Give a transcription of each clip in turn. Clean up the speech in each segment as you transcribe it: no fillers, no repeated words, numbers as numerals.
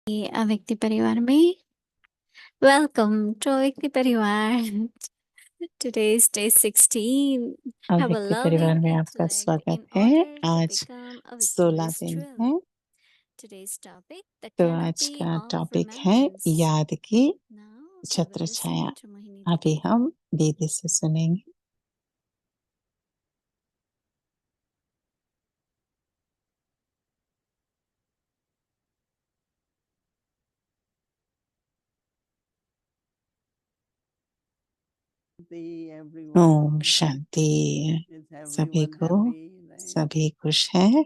व्यक्ति परिवार में वेलकम टू व्यक्ति परिवार। Today is day 16. अब Have a व्यक्ति loving परिवार में आपका intellect स्वागत in है। order to आज become a 16 victorious दिन thrill. है। Today's topic, the तो आज canopy का of टॉपिक है remembrance. याद की Now we will छत्र छाया। listen to Mohini अभी Didi. हम दीदी से सुनेंगे। ओम शांति। सभी को सभी खुश हैं।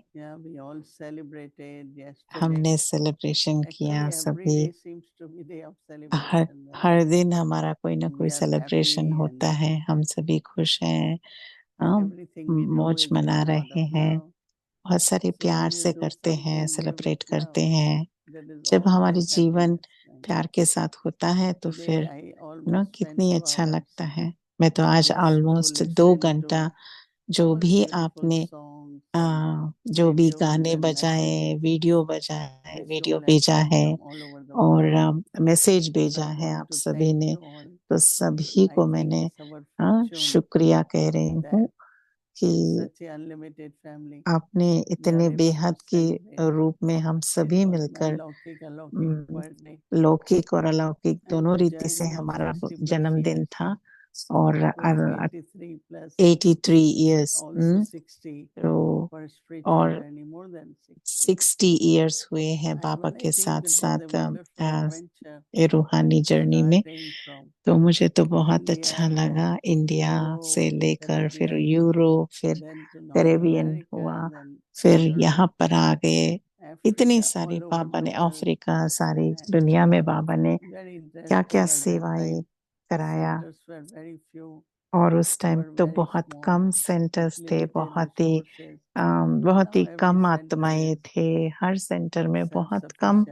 हमने सेलिब्रेशन किया सभी। हर दिन हमारा कोई ना कोई सेलिब्रेशन होता है। हम सभी खुश हैं। हम मौज मना रहे हैं। बहुत सारे प्यार से करते हैं, सेलिब्रेट करते हैं। जब हमारी जीवन प्यार के साथ होता है तो फिर कितनी अच्छा लगता है। मैं तो आज ऑलमोस्ट 2 घंटा जो भी आपने जो भी गाने बजाए, वीडियो बजाए, वीडियो भेजा है और मैसेज भेजा है आप सभी ने, तो सभी को मैंने शुक्रिया कह रही हूँ कि आपने इतने बेहद के रूप में हम सभी मिलकर लौकिक और अलौकिक दोनों रीति से हमारा जन्मदिन था और 83 इयर्स तो और 60 इयर्स हुए हैं बाबा के साथ साथ ये रूहानी जर्नी में। तो मुझे तो बहुत अच्छा लगा। इंडिया से लेकर फिर यूरोप, फिर कैरेबियन हुआ, फिर यहाँ पर आ गए। इतनी सारी बाबा ने, अफ्रीका, सारी दुनिया में बाबा ने क्या क्या सेवाएं कराया। और उस टाइम तो बहुत कम सेंटर्स थे, बहुत ही कम आत्माएं थे। हर सेंटर में बहुत कम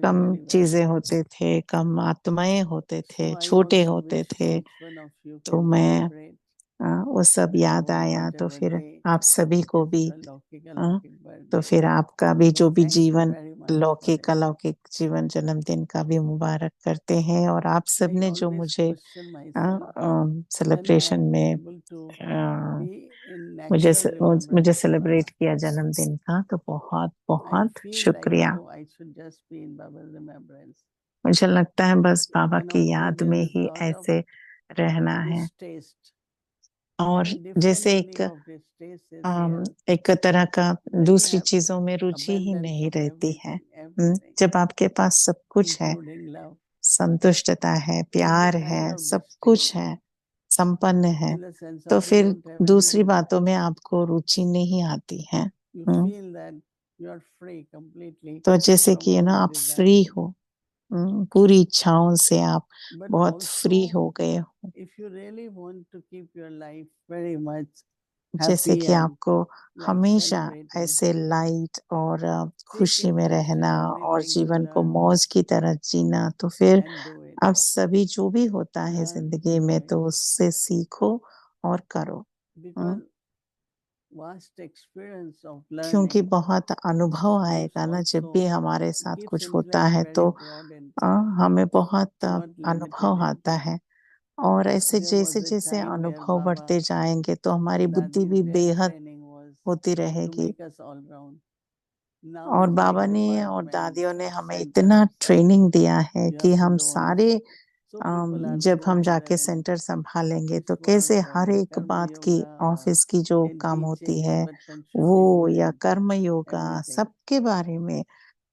कम चीजें होते थे, कम आत्माएं होते थे, छोटे होते थे। तो मैं वो सब याद आया। तो फिर आप सभी को भी तो फिर आपका भी जो भी जीवन लौकिक अलौकिक जीवन जन्मदिन का भी मुबारक करते हैं। और आप सब ने जो मुझे सेलिब्रेशन में मुझे सेलिब्रेट किया जन्मदिन का, तो बहुत बहुत शुक्रिया। मुझे लगता है बस बाबा की याद में ही ऐसे रहना है। और जैसे एक तरह का दूसरी चीजों में रुचि ही नहीं रहती है। जब आपके पास सब कुछ है, संतुष्टता है, प्यार है, सब कुछ है, संपन्न है, तो फिर दूसरी बातों में आपको रुचि नहीं आती है। तो जैसे कि आप फ्री हो, पूरी इच्छाओं से आप बहुत फ्री हो गए हो। जैसे कि आपको हमेशा ऐसे लाइट और खुशी में रहना और जीवन को मौज की तरह जीना, तो फिर अब सभी जो भी होता है जिंदगी में तो उससे सीखो और करो। क्योंकि बहुत अनुभव आएगा ना, जब भी हमारे साथ कुछ होता है तो हमें बहुत अनुभव आता है। और ऐसे जैसे जैसे अनुभव बढ़ते जाएंगे तो हमारी बुद्धि भी बेहद होती रहेगी। और बाबा ने और दादियों ने हमें इतना ट्रेनिंग दिया है कि हम सारे जब हम जाके सेंटर संभालेंगे तो कैसे हर एक बात की, ऑफिस की जो काम होती है वो या कर्म योगा, सबके बारे में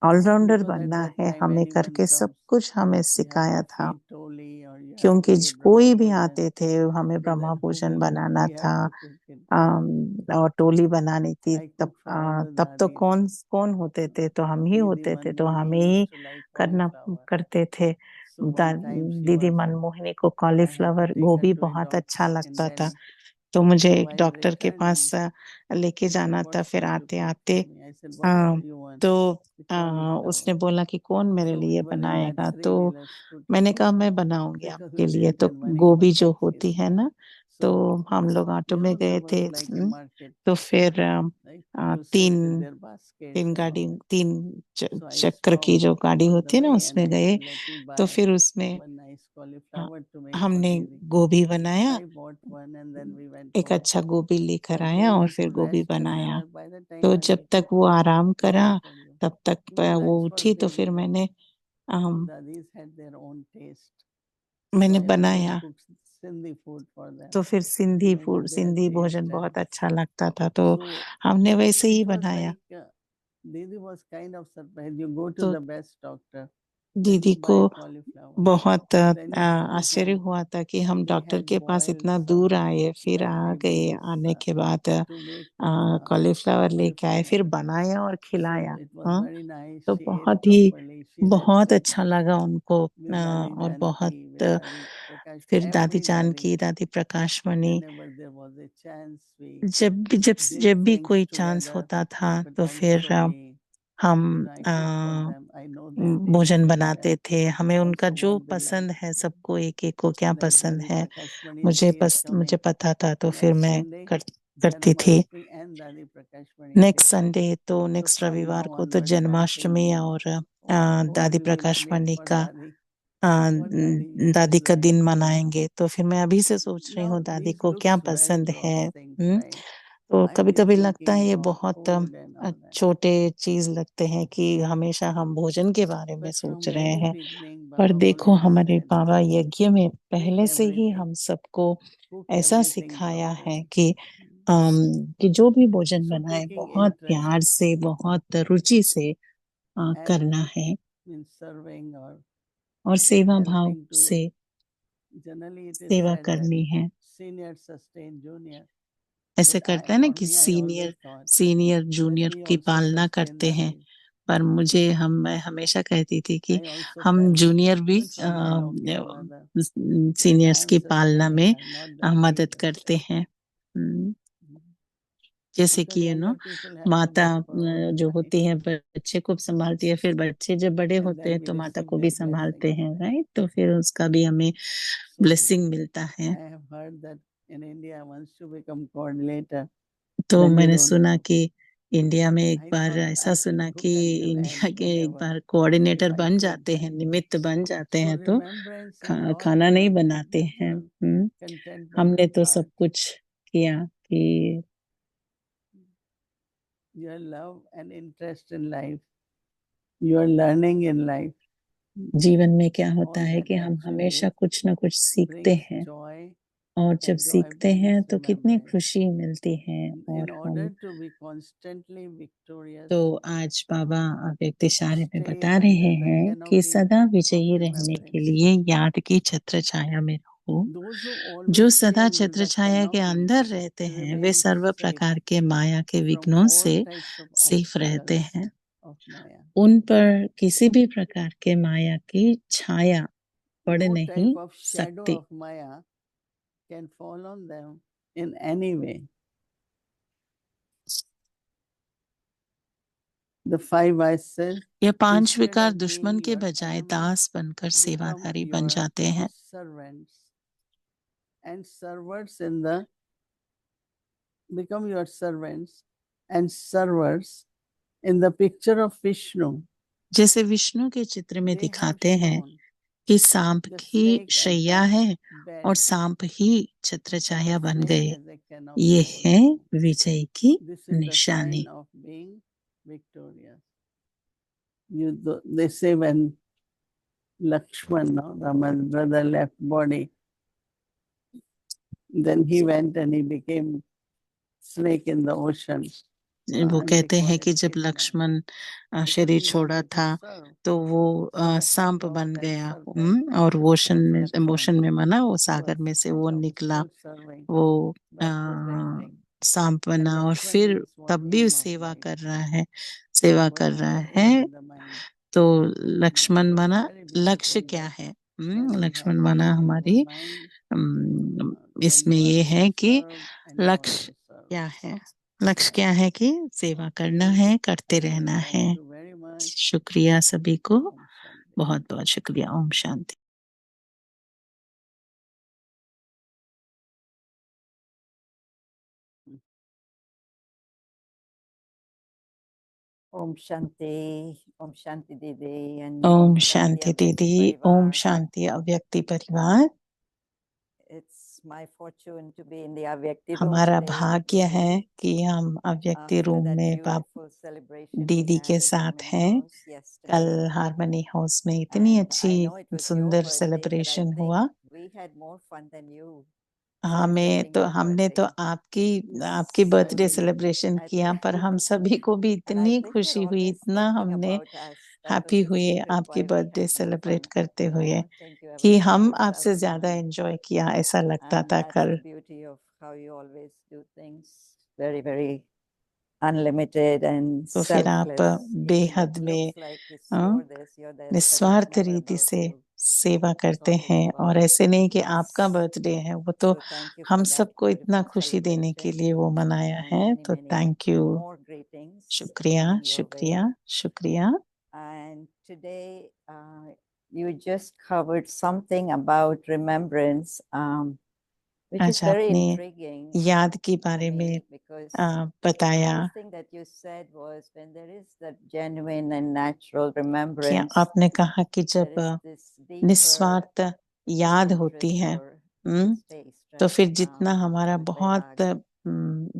ऑलराउंडर बनना है हमें करके सब कुछ हमें सिखाया था। क्योंकि कोई भी आते थे, हमें ब्रह्मा भोजन बनाना था और टोली बनानी थी। तब तो कौन कौन होते थे, तो हम ही होते थे, तो हमें ही करना करते थे। दीदी मनमोहिनी को कॉलीफ्लावर गोभी बहुत अच्छा लगता था, तो मुझे एक डॉक्टर के पास लेके जाना था। फिर आते आते तो उसने बोला कि कौन मेरे लिए बनाएगा, तो मैंने कहा मैं बनाऊंगी आपके लिए। तो गोभी जो होती है ना, तो हम लोग ऑटो में गए थे। तो फिर तीन तीन गाड़ी, तीन चक्कर की जो गाड़ी होती है ना, उसमें गए। तो फिर उसमें हाँ, हमने गोभी बनाया, एक अच्छा गोभी लेकर आया और फिर गोभी बनाया। तो जब तक वो आराम करा तब तक वो उठी, तो फिर मैंने बनाया। तो फिर सिंधी भोजन बहुत अच्छा लगता था, तो हमने वैसे ही बनाया। तो दीदी को बहुत आश्चर्य हुआ था कि हम डॉक्टर के पास इतना दूर आए, फिर आ गए, आने के बाद कॉलीफ्लावर लेके आए, फिर बनाया और खिलाया। हाँ, तो बहुत अच्छा लगा उनको। और बहुत फिर दादी जानकी, दादी प्रकाश मणि, जब भी कोई चांस होता था तो फिर हम भोजन बनाते थे। हमें उनका जो पसंद है, सबको एक एक को क्या पसंद है, मुझे पता था, तो फिर मैं करती थी। नेक्स्ट संडे तो नेक्स्ट रविवार को तो जन्माष्टमी और दादी प्रकाश मणि का दादी का दिन मनाएंगे। तो फिर मैं अभी से सोच रही हूँ दादी को क्या पसंद है। तो कभी कभी लगता है ये बहुत छोटे चीज लगते हैं कि हमेशा हम भोजन के बारे में सोच रहे हैं, पर देखो हमारे बाबा यज्ञ में पहले से ही हम सबको ऐसा सिखाया है कि जो भी भोजन बनाए बहुत प्यार से, बहुत रुचि से करना है और सेवा भाव से सेवा करनी है। ऐसे करते हैं ना कि सीनियर सीनियर जूनियर की पालना करते हैं, पर मैं हमेशा कहती थी कि हम जूनियर भी सीनियर्स की पालना में मदद करते हैं। जैसे कि माता जो होती है बच्चे को संभालती है, फिर बच्चे जब बड़े होते हैं तो माता को भी संभालते हैं, राइट। तो फिर उसका भी हमें ब्लेसिंग मिलता है। तो मैंने सुना कि इंडिया में एक बार ऐसा सुना कि इंडिया के एक बार कोऑर्डिनेटर बन जाते हैं, निमित्त बन जाते हैं, तो खाना नहीं बनाते हैं। हमने तो सब कुछ किया कि जीवन में क्या होता है कि हम हमेशा कुछ ना कुछ सीखते हैं, और जब सीखते हैं तो कितनी खुशी मिलती है। और हम तो आज बाबा व्यक्ति इशारे में बता रहे हैं कि सदा विजयी रहने के लिए याद की छत्र छाया में रहो। जो सदा छत्र छाया के अंदर रहते हैं वे सर्व प्रकार के माया के विघ्नों से सेफ रहते हैं। उन पर किसी भी प्रकार के माया की छाया पड़ नहीं सकती। ये पांच विकार दुश्मन के बजाय दास बनकर सेवाधारी बन जाते हैं। जैसे विष्णु के चित्र में दिखाते हैं कि सांप की शैया है और सांप ही छत्र छाया बन गए। ये है विजय की निशानी। They say when Lakshman, no, Rama's brother, left body, then he went and he became snake in the ocean. वो कहते हैं कि जब लक्ष्मण शरीर छोड़ा था तो वो सांप बन गया। और ओशन में माना वो सागर में से वो निकला, वो सांप बना, और फिर तब भी सेवा कर रहा है। तो लक्ष्मण माना लक्ष्य क्या है। लक्ष्मण माना हमारी इसमें ये है कि लक्ष्य क्या है। लक्ष्य क्या है कि सेवा करना है, करते रहना है। शुक्रिया सभी को, बहुत बहुत शुक्रिया। Om Shanti. Om Shanti, Om Shanti Didi, and Om Om Shanti Shanti Avyakti दीदी, ओम Parivar. शांति अव्यक्ति परिवार। It's my fortune to be in the Avyakti room हमारा today with भाग्य you, है Didi. कि हम अव्यक्ति After रूम that में beautiful celebration we दीदी had के in साथ Harmony हैं। House कल yesterday. हार्मनी हाउस में इतनी And I अच्छी know it was your सुंदर birthday, but I celebration think हुआ। we had more fun than you हमने celebrating your हमने तो birthday. आपकी बर्थडे सेलिब्रेशन I किया, पर think, हम सभी को भी and I इतनी think खुशी you're हुई, always इतना thinking हमने about us. That was happy the हुए secret आपकी why we birthday had more celebrate fun. करते And I हुए don't think you ever कि found हम yourself आपसे ज्यादा funny. एंजॉय किया, ऐसा लगता And था that's कल। the beauty of how you always do things, very, very unlimited and तो फिर आप selfless. Even बेहद it में looks like this, you're this, but it's निस्वार्थ never रीति about से you. सेवा It's करते always हैं, और about ऐसे नहीं कि us. आपका बर्थडे है, वो तो So thank you हम for that सबको इतना beautiful खुशी देने के celebration लिए वो मनाया and है। many, तो many thank you, more greetings शुक्रिया coming your way. शुक्रिया शुक्रिया। And today you just covered something about remembrance, which is आज very आपने intriguing याद के to बारे में me because बताया first thing that you said was when there is that genuine and natural कि remembrance, आपने कहा कि there जब is this deeper निस्वार्थ याद होती disinterest है, or distaste, तो right? फिर जितना हमारा Called बहुत vairag.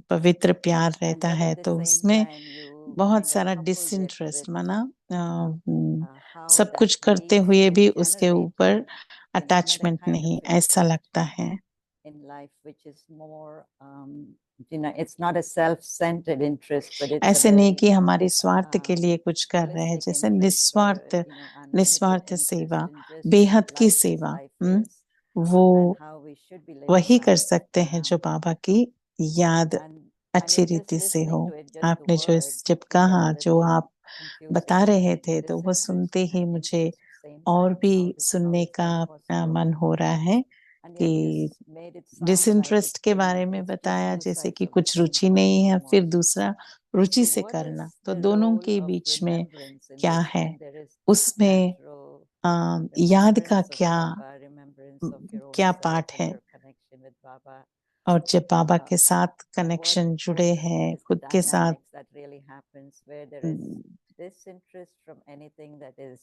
पवित्र प्यार And रहता then है, at the तो same उसमें time you बहुत kind of सारा coupled it डिसइंटरेस्ट with माना, how सब that कुछ करते needs हुए to भी उसके generate ऊपर another अटैचमेंट kind of नहीं, ऐसा interest लगता है। in life, which is more, it's not a self-centered interest, but it's a ऐसे नहीं very कि हमारे स्वार्थ के लिए कुछ कर रहे हैं, holistic जैसे interest or, निस्वार्थ unlimited निस्वार्थ interest सेवा, in just बेहद की life as सेवा, life is वो and how we should be living वही कर life. सकते हैं जो बाबा की याद And अच्छी in just रीति से हो। listening to it, just the आपने जो words, जब it can get कहा, a जो little आप बता confusing. रहे थे, तो वो Disinterest सुनते ही and मुझे interest at the same और time. भी How सुनने is का that possible? मन हो रहा है And कि yet you made it sound like disinterest के बारे में it's just बताया, two जैसे sides कि of the कुछ same रुचि coin नहीं है, फिर almost. दूसरा रुचि So से what करना, is तो the दोनों role के of बीच में remembrance in क्या this है, when there is this उसमें natural याद का remembrance of क्या Baba, remembrance of your own क्या self पार्ट and है, your connection with Baba? और जब बाबा के साथ What कनेक्शन जुड़े हैं, is the खुद के साथ, dynamics that really happens where there is disinterest from anything that is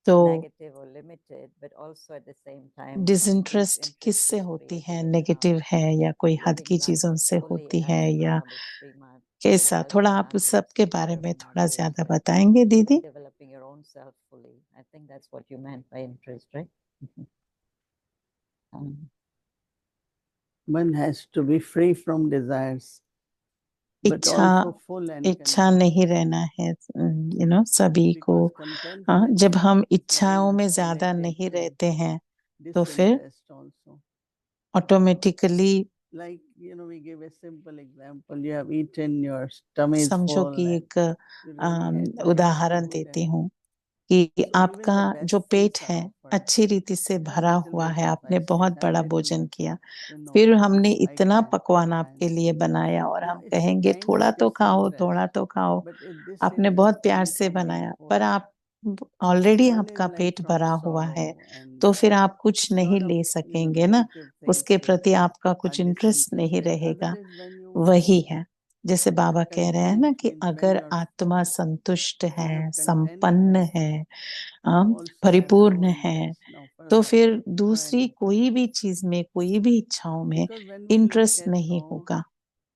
तो negative or limited, but also at the same time deep disinterest interest किससे is होती है, created नेगेटिव है या कोई हद living की life चीजों से fully होती as है, या Baba's Srimad कैसा? tells थोड़ा and आप as उस it's सब के बारे में described in थोड़ा our days, ज्यादा right? बताएंगे दीदी? Developing your own self fully. I think that's what you meant by interest, right? One has to be free from desires, but इच्छा also full and इच्छा content. नहीं रहना है, सभी को। Because contentment जब हम is very इच्छाओं में much ज्यादा related नहीं to रहते हैं, तो फिर disinterest also. Automatically Like, we give a simple example. You have eaten, your tummy is समझो full, कि and एक you really had very उदाहरण good देती and हूँ कि so even आपका the जो best पेट things are है offered. अच्छी रीति से Have भरा little हुआ bit है, of आपने ice cream, बहुत have बड़ा little, भोजन किया, no फिर problem. हमने I इतना can पकवान take आपके time. लिए बनाया और Yeah, हम it's a कहेंगे kind थोड़ा of तो खाओ, disinterest. थोड़ा तो खाओ। But this आपने interest बहुत प्यार comes से from being बनाया, full. पर आप ऑलरेडी One आपका is like पेट from भरा हुआ है, sorrow and तो फिर आप कुछ नहीं lot of ले सकेंगे ना, negative things उसके which प्रति आपका are कुछ इंटरेस्ट नहीं disinterested. रहेगा। Other is when you वही है, जैसे are बाबा कह रहे हैं ना content कि means when अगर you're आत्मा संतुष्ट you है, have संपन्न contentment, है, you also have परिपूर्ण no है, interest now for तो other फिर things, for दूसरी anything. कोई भी चीज में, कोई भी इच्छाओं में Because when we look interest at नहीं how होगा।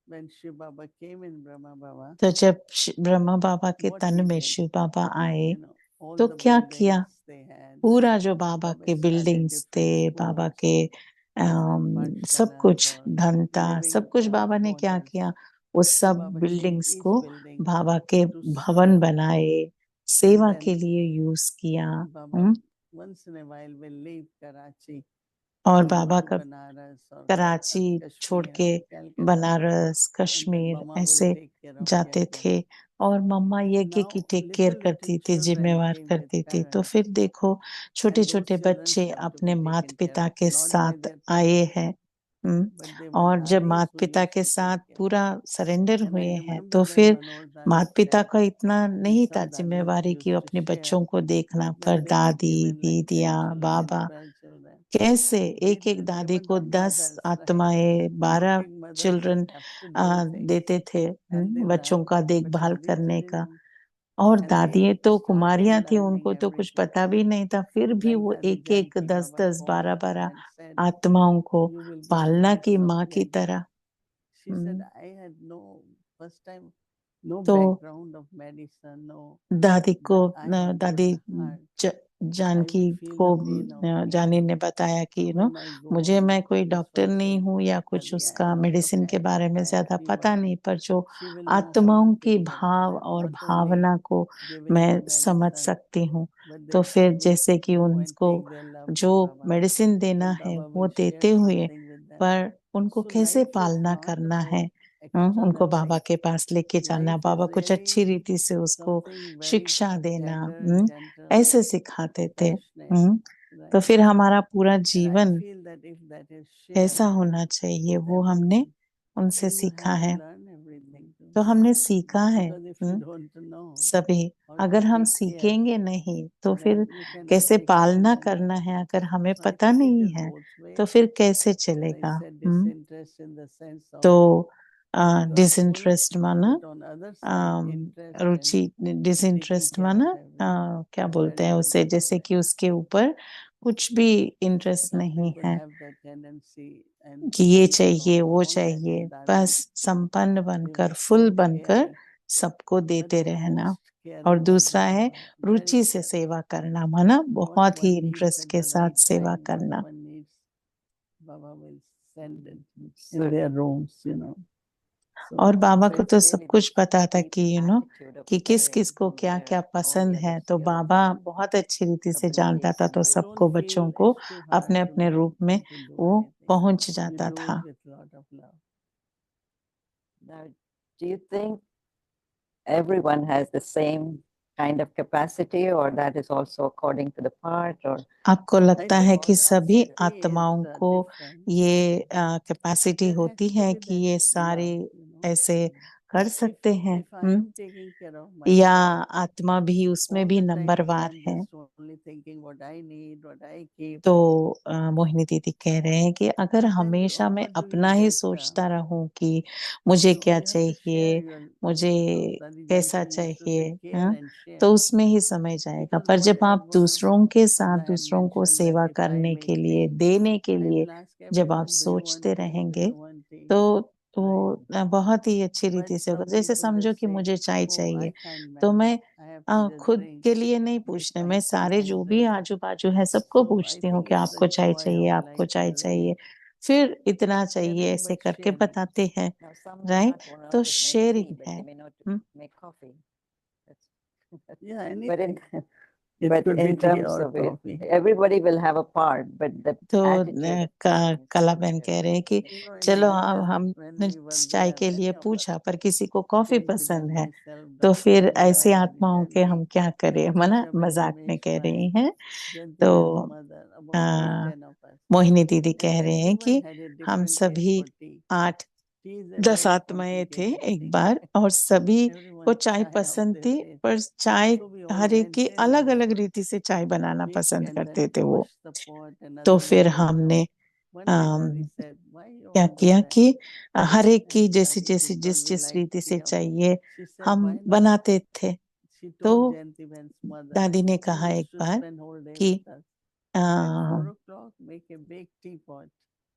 when Shiv Baba came in Brahma Baba, तो जब ब्रह्मा बाबा के what तन he में did, शिव बाबा आए, all तो the क्या किया? buildings they had, पूरा जो बाबा Baba के started बिल्डिंग्स थे, different बाबा schools, के different सब pathshalas कुछ, or धन था, living सब कुछ बाबा ने क्या quarters. किया? उस So सब Baba changed बिल्डिंग्स each को building बाबा के to भवन serve. बनाए, And सेवा के then लिए यूज किया। Baba once in a while will leave Karachi और to go बाबा to का Banaras or कराची छोड़ Kashmir के or Calcutta, Banaras, and then Kashmir Mama will ऐसे take care of जाते yajna. थे, और मम्मा यज्ञ की Now टेक केयर little करती थी, children जिम्मेवार came with करती थी। तो parents, फिर देखो, छोटे and those छोटे children बच्चे have to अपने be माता taken care पिता of, के not by साथ their आए parents, हैं। हम्म, but they were और जब dadis माता who पिता used के to साथ take care. पूरा सरेंडर And हुए I हैं, remember तो when फिर Manoj माता Dada पिता said, का इतना नहीं था some dadis जिम्मेवारी कि used वो to अपने share बच्चों को देखना, पर that they were दादी, given like 10 दीदियाँ, children, बाबा 12 children. कैसे They एक एक didn't दादी even को not 10 mothers, right? आत्माएं, 12 Working mothers children have to do things, देते थे and they बच्चों learn, का but देखभाल dadis करने का। didn't और And they दादी तो started कुमारियां थी, learning उनको तो कुछ everything. पता भी नहीं था, फिर भी Like वो Dadi एक एक Janki 10 Baba 10 12 called 12 and said, आत्माओं को "You will be the पालना next की of माँ की like." तरह। She said, hmm, "I had no first time, no तो background of medicine, no, दादी को but I have दादी one heart. I Janaki will feel को the pain of जानी people. ने बताया कि So when I go मुझे, and मैं कोई this डॉक्टर one नहीं said, हूँ या कुछ Dadi, I उसका have lot of मेडिसिन के बारे headache, में back ज्यादा fever. पता नहीं, पर जो She will know how आत्माओं to की take care of भाव them, और not only भावना को giving मैं the समझ medicine, सकती हूँ। but तो then she फिर will जैसे कि go and उनको take their love जो to Baba. मेडिसिन देना Then है Baba वो will देते share हुए, something with them. पर उनको So कैसे life is पालना not करना about है, उनको external बाबा things. के पास लेके जाना, Life बाबा is कुछ अच्छी really रीति से उसको something very शिक्षा देना, tender, gentle, ऐसे सिखाते थे। passionate, तो right? फिर हमारा पूरा And I जीवन feel that if that is कैसा shared होना चाहिए with वो हमने everyone, उनसे then you सीखा have to है। learn everything too. तो हमने सीखा है। Because if you don't know सभी how अगर to हम take care, सीखेंगे नहीं तो फिर then you cannot कैसे take पालना anyone. करना है, अगर हमें So I पता think it नहीं is है both तो ways. फिर कैसे As I चलेगा। said, disinterest in the sense of तो you're full, डिसइंटरेस्ट माना, but on other side, interest in Ruchi, taking disinterest care माना of everyone. क्या That's बोलते very, हैं very उसे, जैसे important. कि उसके ऊपर कुछ भी इंटरेस्ट Some नहीं people है have that tendency, and कि ये thank चाहिए God, वो all that चाहिए, Dadi बस संपन्न they बनकर, were फुल so बनकर caring, सबको but देते रहना। most और caring दूसरा Dadi है Baba, very रुचि से caring. सेवा करना, माना What बहुत ही one needs इंटरेस्ट at के the साथ right सेवा time, करना। what one needs, Baba will send it So in their rooms, और So बाबा so को it's तो सब really कुछ this पता था deep कि attitude of कि किस caring किस को from क्या क्या where all पसंद the है, other तो skills बाबा and बहुत अच्छी रीति से जानता abilities था, तो emerge. सबको don't बच्चों feel को it's too hard अपने to अपने get रूप में to do वो anything. पहुंच You जाता do था। it with a lot of love. Now, do you think everyone has the same kind of capacity, or that is also according to the part, or आपको I लगता है think कि सभी capacity is आत्माओं को different. ये capacity There has होती to है be कि that ये सारे love, ऐसे कर If सकते हैं, if I am taking care of या myself, आत्मा भी उसमें all भी the time नंबरवार I'm है। just only thinking what I need, what I keep. तो मोहिनी दीदी कह रहे हैं कि अगर Then you हमेशा मैं offer to अपना each ही extra. सोचता रहूं कि मुझे So क्या you have to share चाहिए, your, मुझे Dadi कैसा Janki used to चाहिए, say, care and share. तो उसमें ही समय जाएगा। Because पर जब आप whatever, दूसरों के as साथ I had दूसरों को mentioned, that सेवा if I करने make के लिए, tea, देने के I लिए will ask जब आप everyone, do you want सोचते tea? Do रहेंगे you want tea? तो Right? बहुत ही अच्छी But रीति से होगा। some जैसे people समझो just कि say, मुझे चाय oh, चाहिए, I can't तो मैं manage. I have to just खुद drink के लिए नहीं this पूछने, मैं ice सारे cream जो and भी this. आजू बाजू है सबको So I पूछती हूँ think कि it's आपको the चाय joy चाहिए, of आपको life चाय to चाहिए, really फिर इतना चाहिए, caring ऐसे but करके sharing. बताते हैं, now some may right. not know how तो to make tea, sharing but है। they may know to hmm, make coffee. That's, Yeah, but in anything. It but could be in tea terms or of it, coffee. everybody will have a part, but the तो attitude of caring is कला something बहन कह रहे हैं different. कि In चलो अब winter, when हमने we were चाय there, के लिए many of us, पूछा पर किसी को कॉफी Janki पसंद है, myself, तो फिर Dr. ऐसी Dadi आत्माओं के हम Janki, क्या करें, मना Patricia मजाक में कह रही Bendrameshwar, हैं। Janti तो Ben's mother, about uh, 8-10 of us. Mohini दीदी And कह रहे हैं everyone कि had a हम different taste सभी for tea. 8 Tea is a 10 very आत्माएं थे complicated एक thing. बार, और सभी को Everyone चाय chai of पसंद their थी, taste. पर चाय So we all हर एक की went in अलग and अलग रीति से चाय बनाना pick पसंद and then करते थे वो। wash the pot and तो other फिर one will हमने talk. One day Dadi um, said, why you क्या all do किया that? कि हर एक की And जैसी Dadi जैसी people जिस will जिस like रीति से tea of. चाहिए She said, हम why not? बनाते थे। She तो told Janti Ben's mother, दादी ने who कहा एक used to bar spend whole day कि with us, uh, at 4 o'clock, make a big teapot,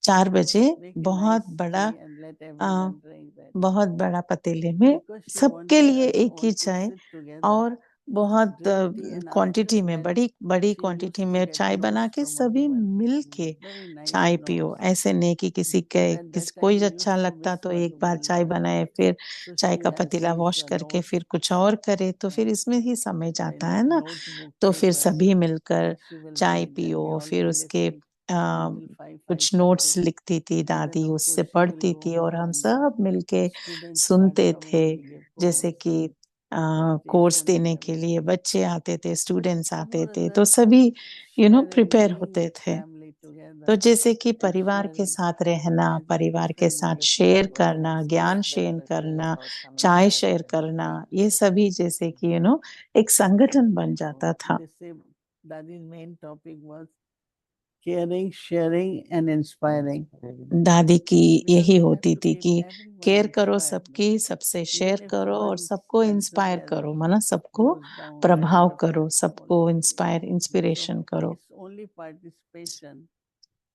4 बजे make a बहुत nice बड़ा tea and let everyone drink that. बहुत बड़ा पतीले में Because she सबके wanted लिए us एक ही all to चाय, sit together, और बहुत drink tea, and after quantity में, that, बड़ी बड़ी she क्वांटिटी used to में get चाय बना notes के from सभी everyone. मिल के Very nice चाय notes. पियो। ऐसे नहीं कि किसी के At that किसी time, कोई we अच्छा used to लगता miss तो what एक you बार will चाय learn. बनाए, फिर So चाय she का has पतीला these वॉश करके notes फिर कुछ और करे, तो फिर and इसमें ही समय like जाता है this ना। notebook तो फिर papers सभी मिलकर that she will चाय write that we पियो, all फिर will उसके listen until 5, कुछ 5:30. नोट्स लिखती थी And then दादी, of उससे course she will पढ़ती go थी और home हम and then सब मिलके students start सुनते थे। coming, we give जैसे course कि and कोर्स meditation and देने के लिए everything. बच्चे आते थे, But स्टूडेंट्स आते some or थे, तो other सभी sharing, प्रिपेयर being होते with थे। family together तो जैसे कि and परिवार के sharing साथ रहना, has a परिवार के different साथ It's meaning. Share not words करना, can ज्ञान speak, but share the feeling करना, or coming चाय शेयर together and करना, being ये there. सभी जैसे कि एक संगठन बन So जाता था। they say Dadi's main topic was caring, sharing, and inspiring. दादी की Because यही we have होती to थी keep कि everyone केयर करो inspired, सबकी, सबसे शेयर if करो और one सबको person इंस्पायर has करो, माना सबको goes down, प्रभाव then करो, affects सबको all. इंस्पायर इंस्पिरेशन करो। It's only participation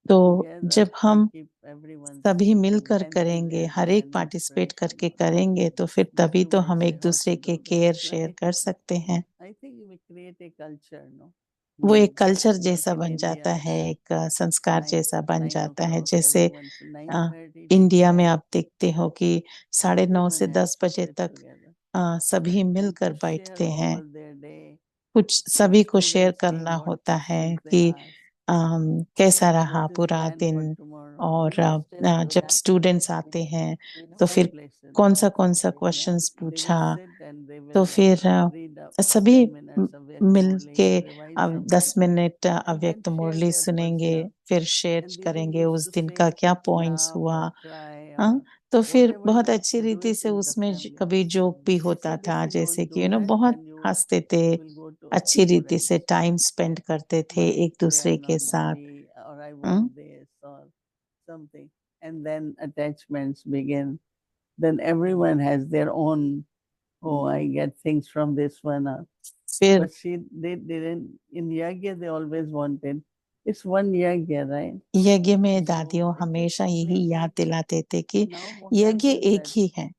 तो together जब हम keep everyone सभी मिलकर करेंगे, enthusiasm हर एक and पार्टिसिपेट करके inspiration. करेंगे, तो फिर That's तभी the तो way हम we एक have दूसरे to के do care that, share right? कर सकते हैं। I think we create a culture, no? वो एक Hmm. कल्चर Like जैसा in बन जाता India, है, एक संस्कार जैसा बन 9 जाता है। o'clock, जैसे everyone's 9:30 to इंडिया में 10, आप देखते हो कि 9:30 everyone से has 10 to बजे sit तक together सभी and मिलकर to share बैठते हैं। all their day. कुछ Each सभी को शेयर students करना came, what होता है questions they कि asked, कैसा रहा what is पूरा planned for दिन, tomorrow. और Do you still do जब that? स्टूडेंट्स आते हैं तो Some फिर places, कौन सा Places, क्वेश्चंस they will पूछा, sit and they तो will फिर read up सभी 10 minutes of Vyakt mill Murli, के revise अब something, 10 मिनट and then अव्यक्त share मुरली their सुनेंगे, personal. फिर शेयर And Didi करेंगे used उस to दिन का say, क्या पॉइंट्स laugh हुआ। or cry हाँ, or तो फिर whatever बहुत you अच्छी do रीति it से in the उसमें family. कभी जोक भी She होता said, था, if you जैसे don't कि do that, बहुत then you हंसते थे, will go to अच्छी रीति से students. टाइम स्पेंड करते थे My, एक they दूसरे are के not साथ। happy, or I हाँ, want this or something. And then attachments begin. Then everyone has their own, oh, I get things from this one. फिर But they didn't, in Yagya, they always wanted, it's one Yagya, right? यज्ञ में So दादियों it just हमेशा यही feels याद like दिलाते थे कि now what यज्ञ happens एक that ही है।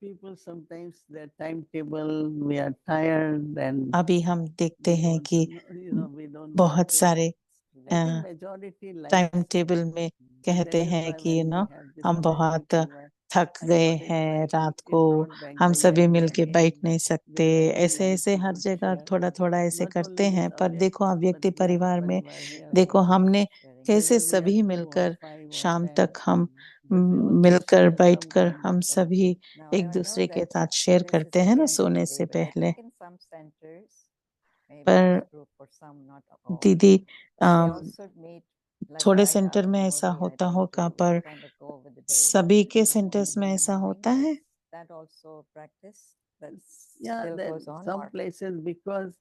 people sometimes their timetable, we are tired and अभी हम देखते we हैं don't कि know, we don't want बहुत to. सारे I think majority time likes, table में and कहते that is हैं why कि when we have this हम Chaitya बहुत Parivar, थक I गए thought it's हैं like रात को, it brought back हम the सभी Yagya मिलके बैठ again नहीं with सकते। ऐसे ऐसे variety हर to जगह share. थोड़ा थोड़ा ऐसे Not करते only हैं, with पर Avyakt, देखो but अव्यक्ति Vyakt परिवार में Parivar here देखो also. हमने कैसे Whether we are सभी 2 मिलकर or 5 or शाम 10, तक हम but we always मिलकर share some बैठकर kind हम of सभी Now, एक I know दूसरे के that साथ शेयर this is करते हैं ना again सोने today, से but I पहले। think in some centers, maybe पर it's true for some, not all, दीदी they um, also meet like थोड़े right सेंटर after में ऐसा Murli, I होता think, होगा, to पर kind of go over the day सभी के in the सेंटर्स में in the ऐसा morning. होता है। That also practice that Yeah, still that goes on, some or places, because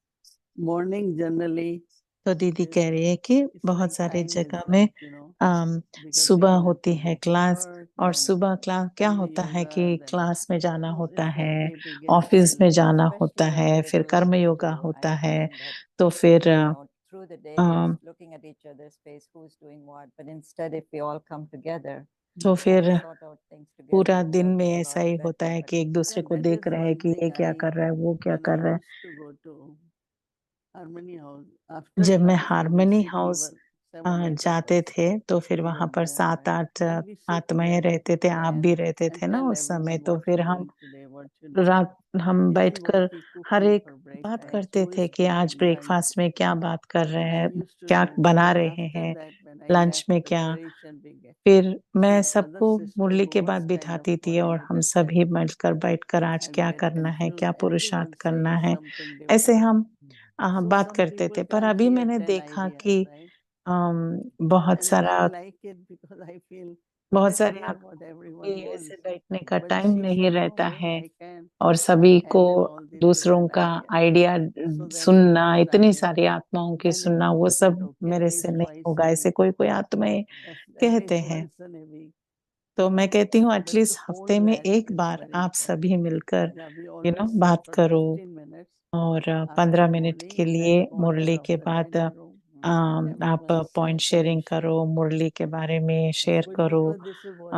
morning generally तो दीदी is, कह रही है कि it's बहुत like सारे time is जगह में like, because सुबह people have होती to है go for क्लास, work, और then सुबह क्लास क्या Karma होता है कि Yoga, then क्लास में जाना होता it's like है, they begin ऑफिस में early. जाना होता especially when है, they फिर do कर्म they योगा do, I होता है, find that तो फिर through the day we are looking at each other's face, who's doing what, but instead if we all come together तो फिर and sort out things together, पूरा it दिन works में a ऐसा lot ही होता better. है But कि एक दूसरे Yeah, को that देख is रहे हैं one कि ये thing क्या कर रहा है, वो क्या when I कर रहा है। used to go to Harmony House, after जब मैं class we would harmony sit, we house were 7-8 of जाते us, थे तो फिर we वहां were पर there, 7-8 and we sit आत्माएं together रहते थे, आप भी रहते and थे ना tell उस समय। everyone तो what फिर you're हम doing today, what you do. रात हम Kisi बैठकर what he हर cooking एक for बात breakfast, करते who थे is कि आज cooking lunch. ब्रेकफास्ट में क्या बात कर रहे I हैं, used to क्या do, बना because रहे after हैं, that when I lunch left, में क्या। preparation began. फिर मैं So other सबको sister मुरली who के was बाद kind of बिठाती थी और हम coordinator said, सभी मिलकर बैठकर आज I क्या get करना है, confused, क्या पुरुषार्थ everyone करना says है, something ऐसे different. हम So बात some करते people थे। पर can't अभी hear मैंने 10 देखा ideas, कि right? बहुत And I सारा like it because I feel, बहुत let's सारे hear what आत्माओं को everyone भी wants. ऐसे बैठने का But टाइम she नहीं said, no रहता way, है, I can't और सभी को handle all these दूसरों different का ideas. आइडिया So then सुनना, we इतनी started. सारी आत्माओं की And सुनना, वो we said, सब okay, at मेरे से least नहीं twice होगा। a ऐसे week, कोई कोई आत्माएं at कहते least हैं। once in a week. तो मैं कहती हूँ But एटलीस्ट to हफ्ते hold में that एक is बार very आप important. सभी मिलकर Yeah, we always sit बात for करो, 15 minutes और after 15 मिनट Murli के in that लिए corner मुरली of के the बाद dining room. आप Everyone point sit and sharing share. करो, मुरली के बारे में That's शेयर good करो। because this is what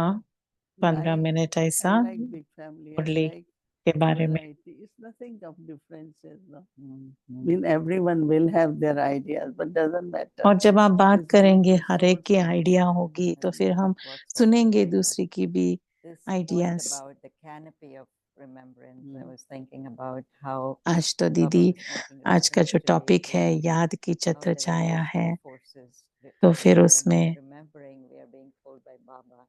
15 I minute I ऐसा like big family. I Murli like के बारे में। variety. It's nothing of differences. No? I mean, everyone will have their ideas, but doesn't matter. और जब आप बात It's one of करेंगे, the हर एक source की of आइडिया knowledge. होगी, तो And फिर हम that works out सुनेंगे very well. दूसरे की भी This point ideas. about the canopy of remembrance, I was thinking about how आज तो Baba दीदी, was making आज का reference जो to टॉपिक है Yajna, याद की how छत्र there are छाया those है, two forces तो that फिर when उसमें remembering we are being pulled by Baba,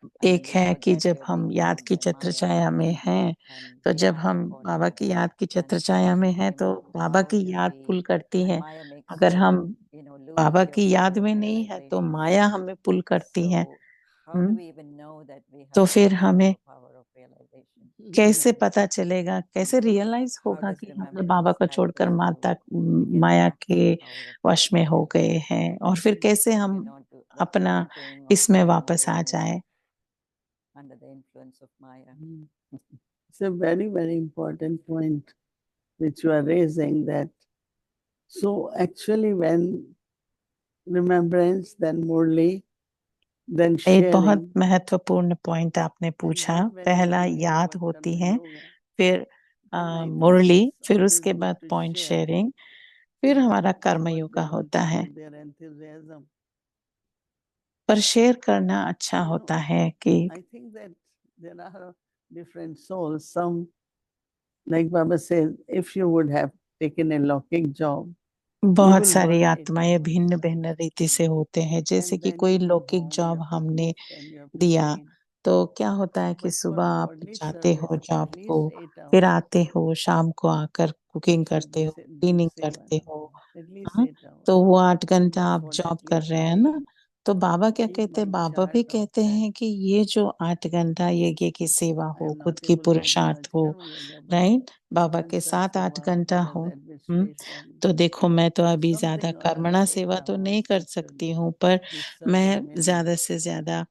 and एक when we है कि forget जब we are हम being याद pulled की by छत्र Maya, छाया में हैं, and तो we जब are हम caught बाबा in की that. याद की छत्र And I छाया was में हैं, thinking तो of बाबा how की do याद we, पुल करती and है। Maya makes अगर you, हम lose बाबा your की याद power of में नहीं है, तो realization. माया हमें पुल करती है। So how do hmm, we even know that we have तो फिर lost हमें our power of realization? कैसे पता चलेगा, कैसे रियलाइज How होगा does कि हमने remembrance बाबा को help छोड़कर us to माता get माया back to के the power of वश में हो remembrance? गए हैं, और फिर कैसे हम To अपना maintain or इसमें stay वापस आ moving जाए। under the influence of Maya. It's a very, very important point which you are raising, that so actually when remembrance, then Murli, then एक बहुत sharing, महत्वपूर्ण पॉइंट आपने and पूछा। then when we पहला begin याद our होती karma है, yoga, फिर then I think Murali, it's फिर always उसके good बाद to पॉइंट share शेयरिंग, फिर हमारा कर्म what योगा they want होता to है। do, their enthusiasm. पर शेयर करना अच्छा You होता know, है कि I think that there are different souls. Some, like Baba says, if you would have taken a locking job, you बहुत will सारी burn 8 आत्माएं hours. भिन्न भिन्न रीति से होते हैं। जैसे And कि then कोई you go लौकिक home, you job have to हमने cook and you have to दिया, clean. तो क्या होता है कि But सुबह for आप Murli जाते service, हो at जॉब को, least 8 फिर hours आते हो, शाम को आकर कुकिंग should करते be हो, doing क्लीनिंग seva करते now. हो। At least हाँ, 8 hours. तो वो 8 घंटा That's आप what जॉब at कर least रहे हैं I ना। तो बाबा क्या keep कहते हैं, my बाबा भी chart of कहते that. हैं कि ये जो 8 घंटा यज्ञ की सेवा I हो, am खुद not की able to do पुरुषार्थ much हो, karma yoga, but राइट, बाबा के Mansa साथ 8 Seva, घंटा Buddha's हो। administration, तो देखो, मैं तो अभी ज्यादा something or कर्मणा other, 8 सेवा तो नहीं hours कर you should सकती हूँ, पर be मैं serving ज्यादा minimum. से ज्यादा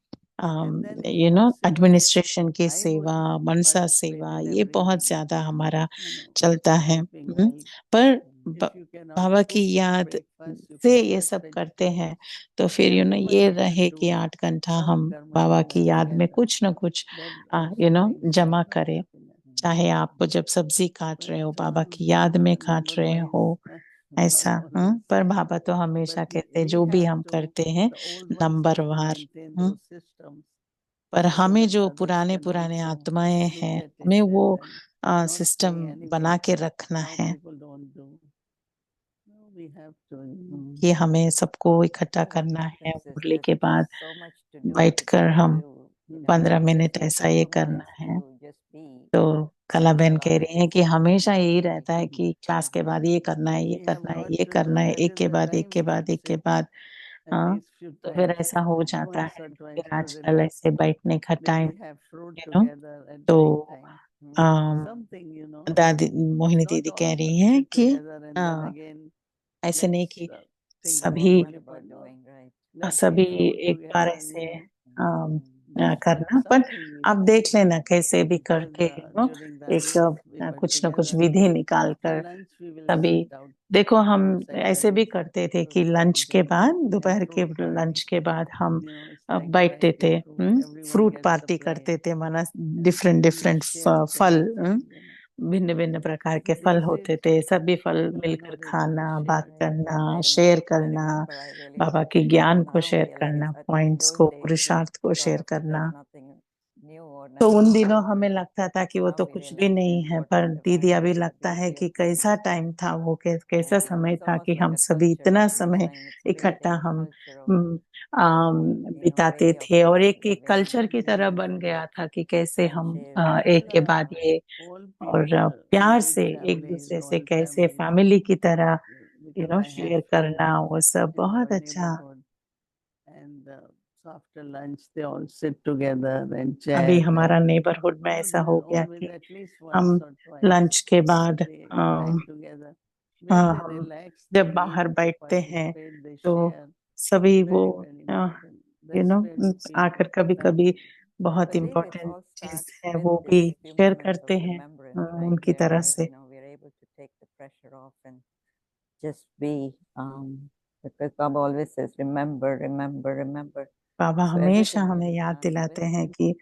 And then if you know possible, administration की I सेवा, would मनसा participate सेवा, in ये every बहुत meeting, ज्यादा हमारा you know, चलता है। helping out. पर If you cannot बाबा की cook याद breakfast, you से can ये cut सब करते हैं, vegetables, तो फिर whatever ये you can रहे कि do, 8 घंटा some हम karma बाबा yoga की याद में together. कुछ न कुछ That you also know brings a जमा lot of करें। happiness. चाहे आप जब सब्जी काट But रहे हो, बाबा की याद I'm में a काट number रहे हो, wise, not ऐसा। always. पर बाबा तो हमेशा But कहते हैं, we जो भी have हम to, करते हैं the old ones number have to war. maintain hmm, those systems पर so हमें that जो others पुराने can पुराने also आत्माएं look हैं, at it हमें वो and then not system say anyway, बना के रखना now है people don't do. No, we have to, कि हमें सबको इकट्ठा Yeah, what करना है। happens is मुरली के बाद so much to do, बैठकर to हम do, 15 that मिनट there's ऐसा ये so करना much है। to just be. तो कला And बहन a कह lot of रही हैं it कि is हमेशा just यही be. रहता है कि क्लास के बाद ये करना है, ये we have करना है, lot ये to do. करना है, That एक is के the बाद एक time के we बाद should एक के sit बाद। at हाँ, least few तो फिर times, ऐसा हो जाता once है। or twice फिर to आजकल relax. ऐसे बैठने का time, Maybe have fruit you know, together at तो break time. अम, Something, दादी मोहिनी not दीदी all कह of रही us हैं sit कि together and then again ऐसे नहीं let's कि think about सभी Murli, but no, Right. let's सभी eat fruit एक बार together, ऐसे Mm. करना, पर something we आप should देख do. लेना कैसे भी Because करके, यू नो, during the एक week we were कुछ न कुछ together. विधि निकाल After कर lunch we will तभी। sit out देखो, हम outside the ऐसे भी room करते थे So कि we लंच can के do बाद, and दोपहर के fruit party. लंच के बाद हम Snack बैठते variety थे, fruit. Everyone fruit gets a party plate करते थे, माना and different then we different share फल, things, भिन्न भिन्न प्रकार के फल These होते days थे, सभी फल people are मिलकर not able to खाना, बात share. करना, I शेयर remember, करना, I really बाबा के ज्ञान को now शेयर realize, करना, I think पॉइंट्स those को, days we पुरुषार्थ को शेयर thought करना। there's nothing new or तो nothing उन to दिनों do, हमें but लगता था कि वो now तो we कुछ भी realize नहीं that है, what पर a दीदी value अभी and the लगता है beauty कि of it. कैसा टाइम था वो, कैसा समय It's था almost कि like हम a सभी culture, इतना like you were समय saying, it's इकट्ठा creating a हम culture of, बिताते way of थे, और living, एक एक living कल्चर की तरह बन गया था कि कैसे हम friendship. एक के बाद ये, All और people प्यार in big से एक families, दूसरे से joint कैसे families, फैमिली की तरह, because I have share few करना, वो सब in our बहुत अच्छा। neighborhood, and so after lunch they all sit together and अभी chat, हमारा and नेबरहुड में ऐसा there हो is गया always कि at least हम once or twice लंच के बाद they a, dine together where they हम relax, जब they eat, बाहर they बैठते हैं participate, they तो share. सभी वो Very, very important. That's where we feel आकर good कभी कभी family. I बहुत believe it इम्पोर्टेंट all चीज starts है with वो this भी few शेयर moments of करते हैं remembrance, right? उनकी तरह Where, से। we're able to take the pressure off and just be, because Baba always says, remember, remember, remember. Baba So हमेशा everything हमें really याद starts दिलाते with हैं कि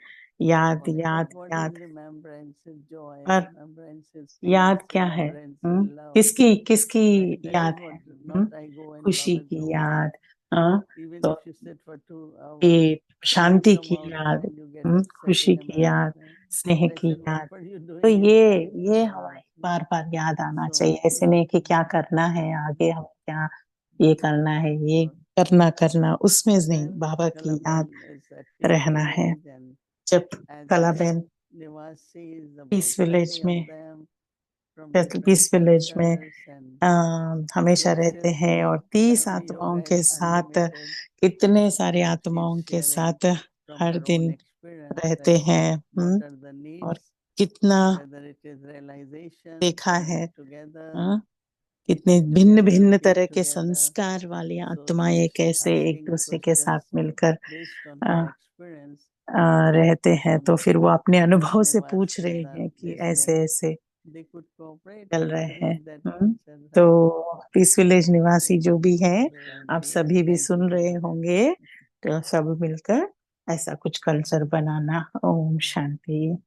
याद remembering. याद But what याद। is remembrance? Is joy, पर remembrance is याद peace, क्या है? remembrance is love. किसकी किसकी Right? That is याद what है? not I go and खुशी Baba की jokes. याद, हाँ, Even तो if you sit for 2 hours, ये you शांति come की out याद, and you get upset खुशी in a की minute. याद, Right? स्नेह I की said, what याद। were you तो doing yesterday? ये हमें बार बार याद आना So, चाहिए। ऐसे नहीं कि क्या करना है आगे, हमें क्या ये करना है, ये करना करना, उसमें नहीं, then बाबा की याद Kalaben is at Peace रहना है। Village, and जब as कला the बहन Nivasis, पीस about विलेज 30 में, of them from different peace village में cultures, and हमेशा they रहते sit. हैं, और 30 Karma आत्माओं yoga के is साथ, unlimited, कितने सारे and keep आत्माओं के sharing साथ from हर her own दिन experience रहते that हैं। what are the और needs कितना whether it is realization, देखा है, coming together, हाँ, कितने भिन्न भिन्न get तरह के together. संस्कार वाली So आत्माएं he's कैसे एक asking दूसरे के साथ questions मिलकर based on uh, her experience. रहते हैं, तो फिर वो अपने अनुभव से Whenever पूछ रहे in the हैं कि listening, ऐसे ऐसे they could cooperate चल and रहे हैं। increase that hmm, culture. तो पीस विलेज निवासी जो भी हैं, आप Okay, सभी भी thank सुन you. रहे होंगे, तो सब मिलकर ऐसा कुछ कल्चर बनाना। ओम शांति।